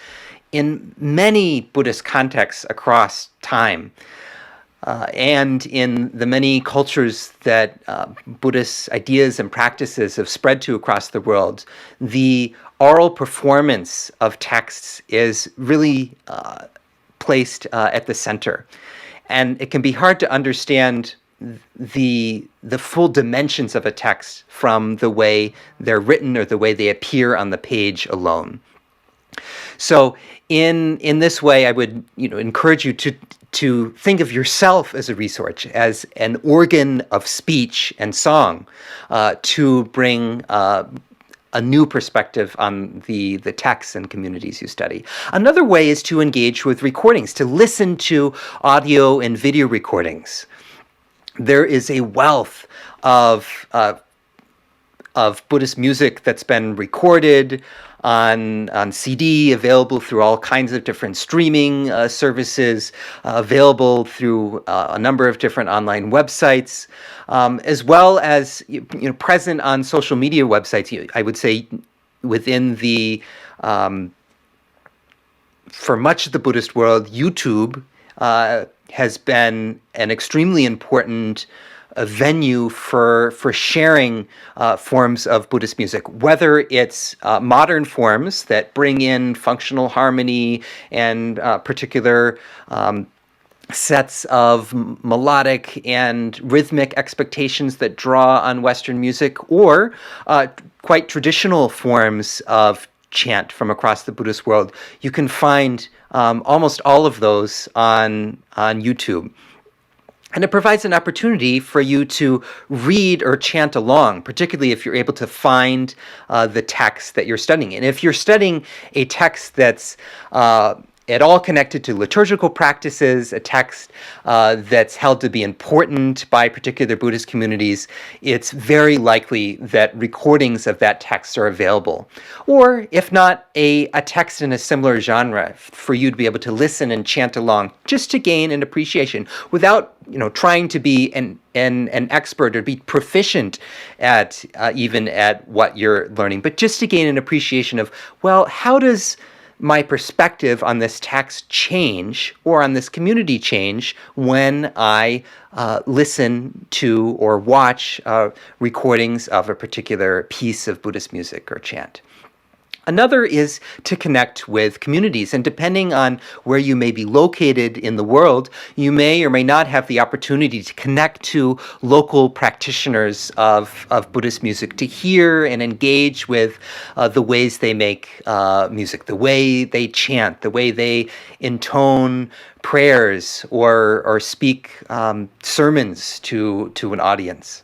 in many Buddhist contexts across time, and in the many cultures that Buddhist ideas and practices have spread to across the world, the oral performance of texts is really placed at the center. And it can be hard to understand the full dimensions of a text from the way they're written or the way they appear on the page alone. So in this way, I would encourage you to think of yourself as a resource, as an organ of speech and song, to bring a new perspective on the texts and communities you study. Another way is to engage with recordings, to listen to audio and video recordings. There is a wealth of Buddhist music that's been recorded on CD, available through all kinds of different streaming services, available through a number of different online websites, as well as present on social media websites. I would say within the for much of the Buddhist world, YouTube has been an extremely important venue for sharing forms of Buddhist music, whether it's modern forms that bring in functional harmony and particular sets of melodic and rhythmic expectations that draw on Western music, or quite traditional forms of chant from across the Buddhist world. You can find almost all of those on YouTube. And it provides an opportunity for you to read or chant along, particularly if you're able to find the text that you're studying. And if you're studying a text that's at all connected to liturgical practices, a text that's held to be important by particular Buddhist communities, it's very likely that recordings of that text are available. Or if not, a text in a similar genre for you to be able to listen and chant along, just to gain an appreciation without trying to be an expert or be proficient at even at what you're learning, but just to gain an appreciation of, well, how does my perspective on this text change, or on this community change, when I listen to or watch recordings of a particular piece of Buddhist music or chant. Another is to connect with communities, and depending on where you may be located in the world, you may or may not have the opportunity to connect to local practitioners of Buddhist music, to hear and engage with the ways they make music, the way they chant, the way they intone prayers or speak sermons to an audience.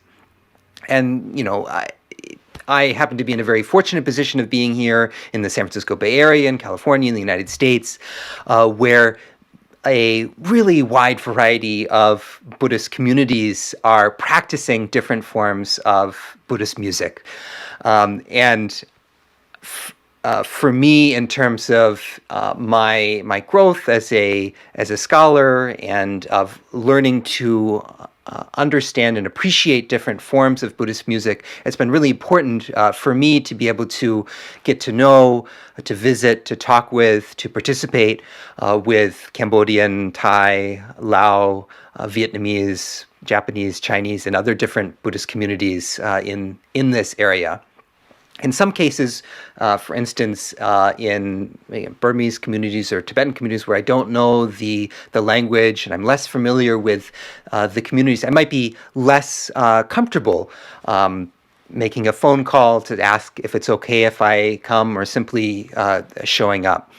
And, I happen to be in a very fortunate position of being here in the San Francisco Bay Area, in California, in the United States, where a really wide variety of Buddhist communities are practicing different forms of Buddhist music. For me, in terms of my growth as a scholar and of learning to understand and appreciate different forms of Buddhist music, it's been really important for me to be able to get to know, to visit, to talk with, to participate with Cambodian, Thai, Lao, Vietnamese, Japanese, Chinese, and other different Buddhist communities in this area. In some cases, for instance, in Burmese communities or Tibetan communities where I don't know the language and I'm less familiar with the communities, I might be less comfortable making a phone call to ask if it's okay if I come, or simply showing up.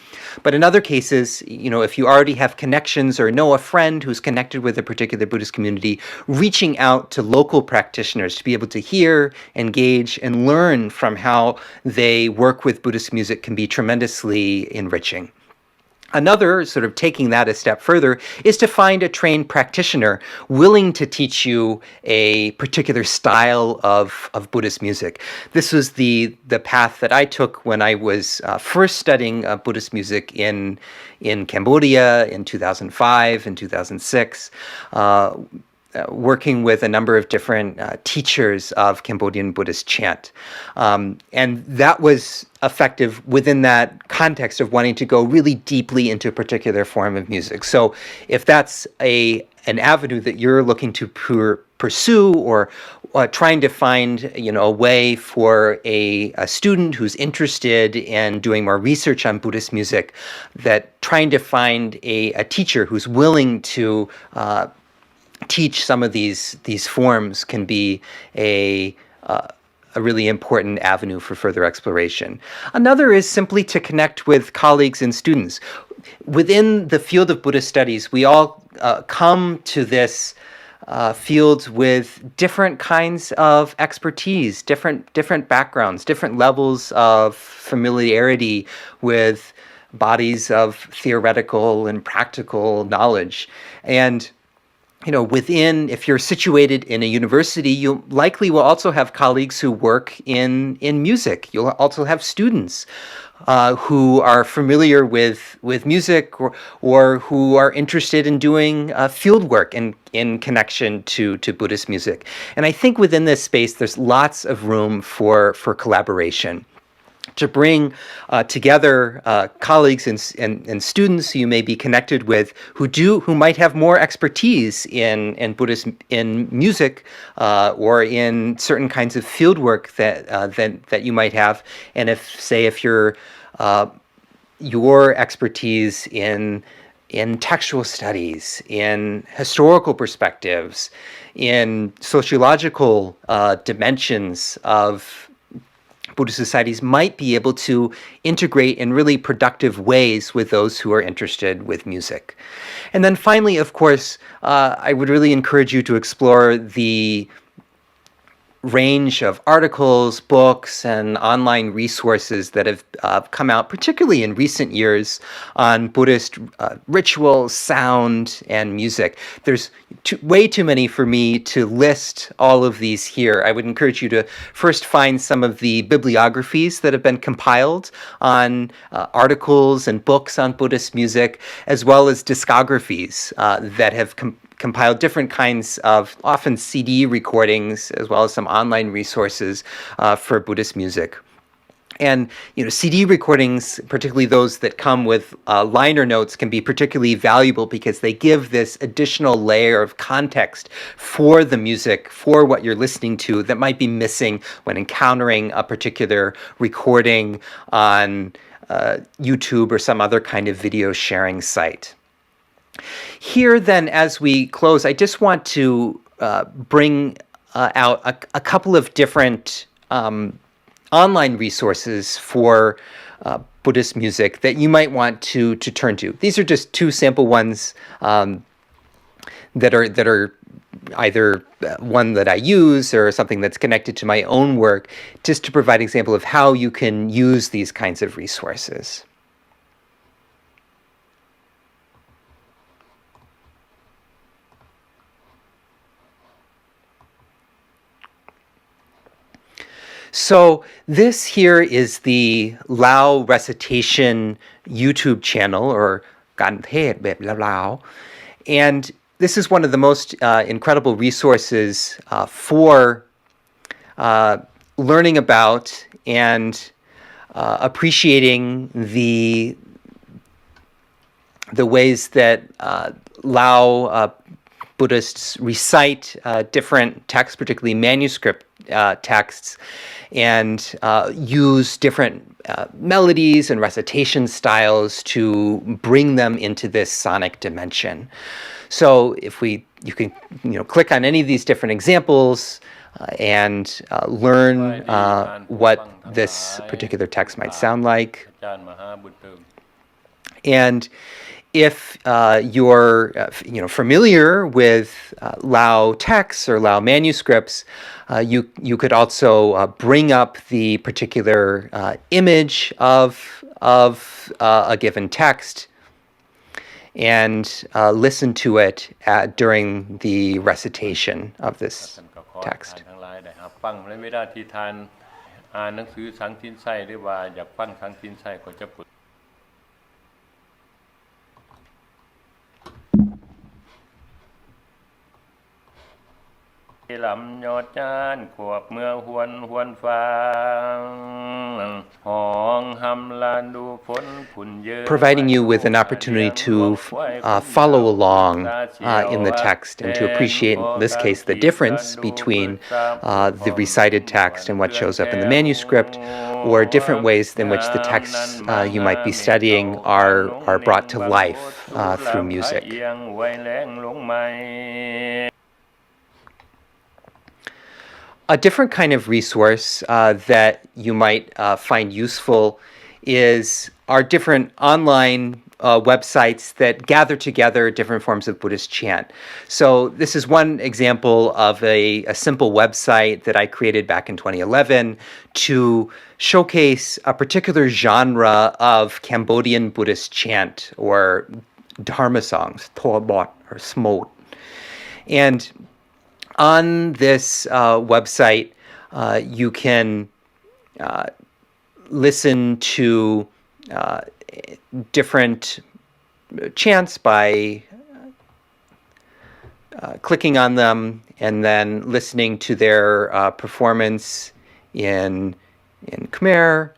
But in other cases, if you already have connections or know a friend who's connected with a particular Buddhist community, reaching out to local practitioners to be able to hear, engage, and learn from how they work with Buddhist music can be tremendously enriching. Another, sort of taking that a step further, is to find a trained practitioner willing to teach you a particular style of Buddhist music. This was the path that I took when I was first studying Buddhist music in Cambodia in 2005 and 2006. Working with a number of different teachers of Cambodian Buddhist chant. And that was effective within that context of wanting to go really deeply into a particular form of music. So if that's an avenue that you're looking to pursue, or trying to find a way for a student who's interested in doing more research on Buddhist music, that trying to find a teacher who's willing to teach some of these forms can be a a really important avenue for further exploration. Another is simply to connect with colleagues and students. Within the field of Buddhist studies, we all come to this field with different kinds of expertise, different backgrounds, different levels of familiarity with bodies of theoretical and practical knowledge. And if you're situated in a university, you likely will also have colleagues who work in music. You'll also have students who are familiar with music or who are interested in doing field work in connection to Buddhist music. And I think within this space, there's lots of room for collaboration, to bring together colleagues and students who you may be connected with who might have more expertise in Buddhist in music or in certain kinds of field work that you might have. And if your expertise in textual studies, in historical perspectives, in sociological dimensions of Buddhist societies might be able to integrate in really productive ways with those who are interested with music. And then finally, of course, I would really encourage you to explore the range of articles, books, and online resources that have come out, particularly in recent years, on Buddhist ritual, sound, and music. There's way too many for me to list all of these here. I would encourage you to first find some of the bibliographies that have been compiled on articles and books on Buddhist music, as well as discographies that have compiled different kinds of often CD recordings, as well as some online resources for Buddhist music. And CD recordings, particularly those that come with liner notes, can be particularly valuable because they give this additional layer of context for the music, for what you're listening to, that might be missing when encountering a particular recording on YouTube or some other kind of video sharing site. Here, then, as we close, I just want to bring out a couple of different online resources for Buddhist music that you might want to turn to. These are just two sample ones that are either one that I use or something that's connected to my own work, just to provide an example of how you can use these kinds of resources. So this here is the Lao recitation YouTube channel, or การเทศน์แบบลาว and this is one of the most incredible resources for learning about and appreciating the ways that Lao Buddhists recite different texts, particularly manuscript texts, and use different melodies and recitation styles to bring them into this sonic dimension. So you can click on any of these different examples and learn what this particular text might sound like. And if you're familiar with Lao texts or Lao manuscripts, you could also bring up the particular image of a given text and listen to it during the recitation of this text. อ่านหนังสือสังทินไส้หรือว่าอยากฟังสังทินไส้ก็จะ ลำยอดจานขวบเมื่อหวนฟังห้องหำลานดูฝนผุ่นเยอะ providing you with an opportunity to follow along in the text and to appreciate, in this case, the difference between the recited text and what shows up in the manuscript, or different ways in which the texts you might be studying are brought to life through music. A different kind of resource that you might find useful is our different online websites that gather together different forms of Buddhist chant. So this is one example of a simple website that I created back in 2011 to showcase a particular genre of Cambodian Buddhist chant, or Dharma songs, Thoa Bot or Smot. And on this website, you can listen to different chants by clicking on them and then listening to their performance in Khmer.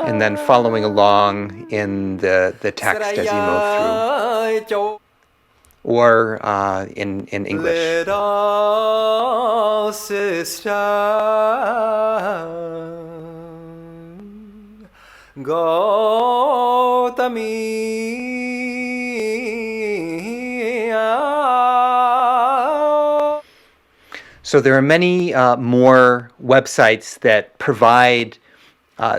And then following along in the text as you move through, or in English. So there are many more websites that provide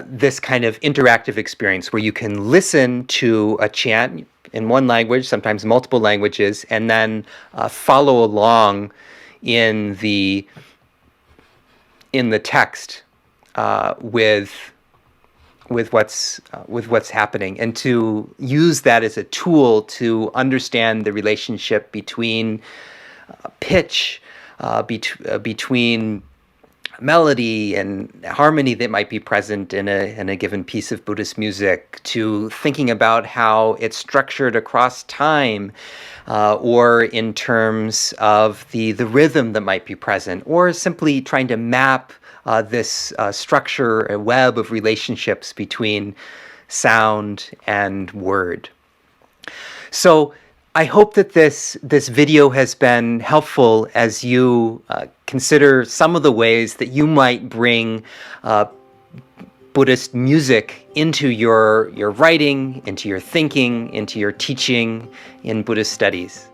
this kind of interactive experience where you can listen to a chant in one language, sometimes multiple languages, and then follow along in the text with what's happening, and to use that as a tool to understand the relationship between pitch, between melody and harmony that might be present in a given piece of Buddhist music, to thinking about how it's structured across time, or in terms of the rhythm that might be present, or simply trying to map this structure, a web of relationships between sound and word. So I hope that this video has been helpful as you consider some of the ways that you might bring Buddhist music into your writing, into your thinking, into your teaching in Buddhist studies.